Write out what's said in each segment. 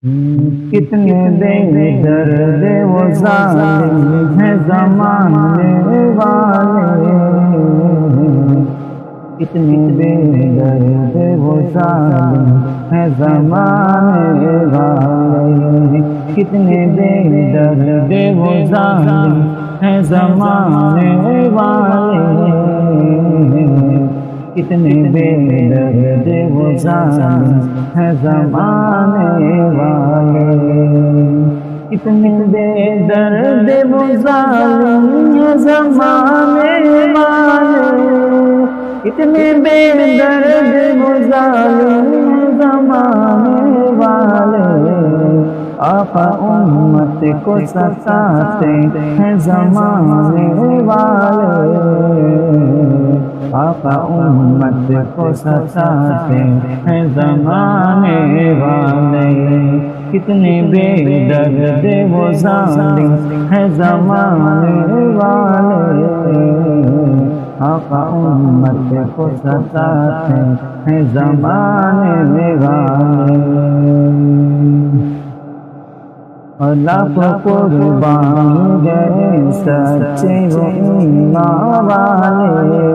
کتنے بے درد وہ ظالم ہیں زمانے والے، کتنے بے درد وہ ظالم ہیں زمانے والے، کتنے بے درد وہ ظالم ہیں زمانے والے، کتنے بے درد وہ ظالم ہیں زمانے والے، کتنے بے درد وہ ظالم ہیں زمانے والے، کتنے بے درد وہ ظالم ہیں زمانے والے، آقا امت کو ستاتے ہیں زمانے والے، آقا امت کو ستاتے ہیں زمانے والے، کتنے بے درد وہ ظالم ہیں زمانے والے، آقا امت کو ستاتے ہیں زمانے والے، اور لاکھوں قربان گئے سچے وہ ایمان والے،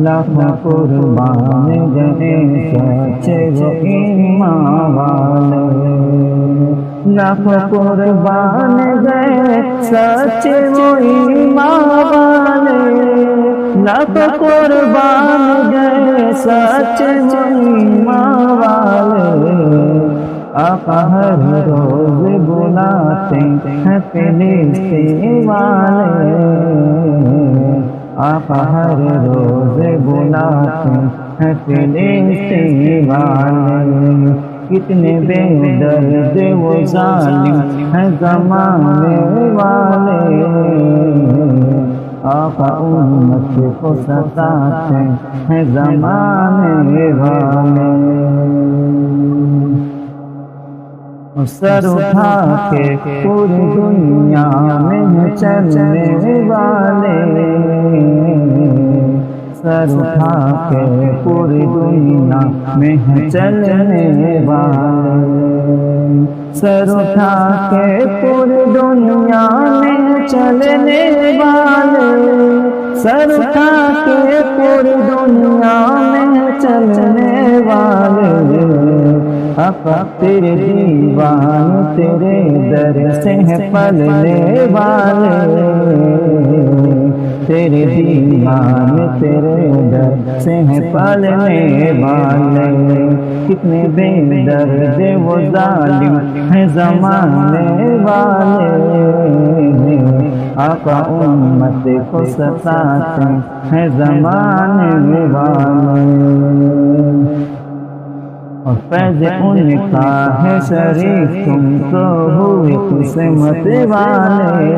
لاکھوں قربان گئے سچے وہ ایمان والے، لاکھوں قربان گئے سچے وہ ایمان والے، لاکھوں قربان گئے سچے وہ ایمان والے، آقا ہر روز بلاتے ہیں فلسطین والے، آقا ہر روز بلاتے ہیں فلسطین والے، کتنے بے درد وہ ظالم ہیں زمانے والے، آقا امت کو ستاتے ہیں زمانے والے، سر اٹھا کے پوری دنیا میں چلنے والے، سر اٹھا کے پوری دنیا میں چلنے والے، سر اٹھا کے پوری دنیا میں چلنے والے، سر اٹھا کے پوری دنیا میں چلنے والے، آقا تیرے دیوان تیرے در سے ہیں پلنے والے، تیرے دیوان تیرے در سے ہیں پلنے والے، کتنے بے درد وہ ظالم ہیں زمانے والے، آقا امت کو ستاتے ہیں زمانے والے، اور فیض ان کا ہے شریف تم تو ہوئے قسمت والے،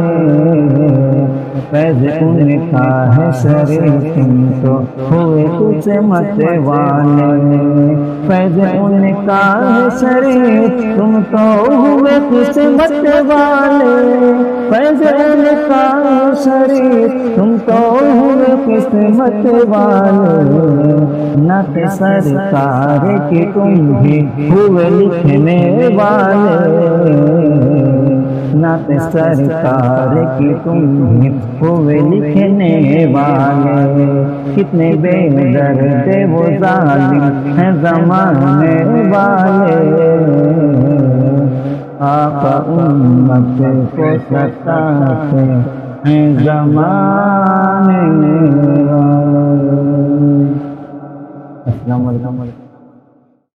فیض ان کا ہے شریف تم تو ہوئے قسمت والے، فیض ان کا ہے شریف تم تو ہوئے قسمت والے، فیض ان کا ہے شریف تم تو ہوئے قسمت والے، نعت سرکار کی تم بھی ہوئے لکھنے والے، نعت سرکار کی تم بھی ہوئے لکھنے والے، کتنے بے درد وہ ظالم ہیں زمانے والے، آقا امت کو ستاتے ہیں زمانے والے۔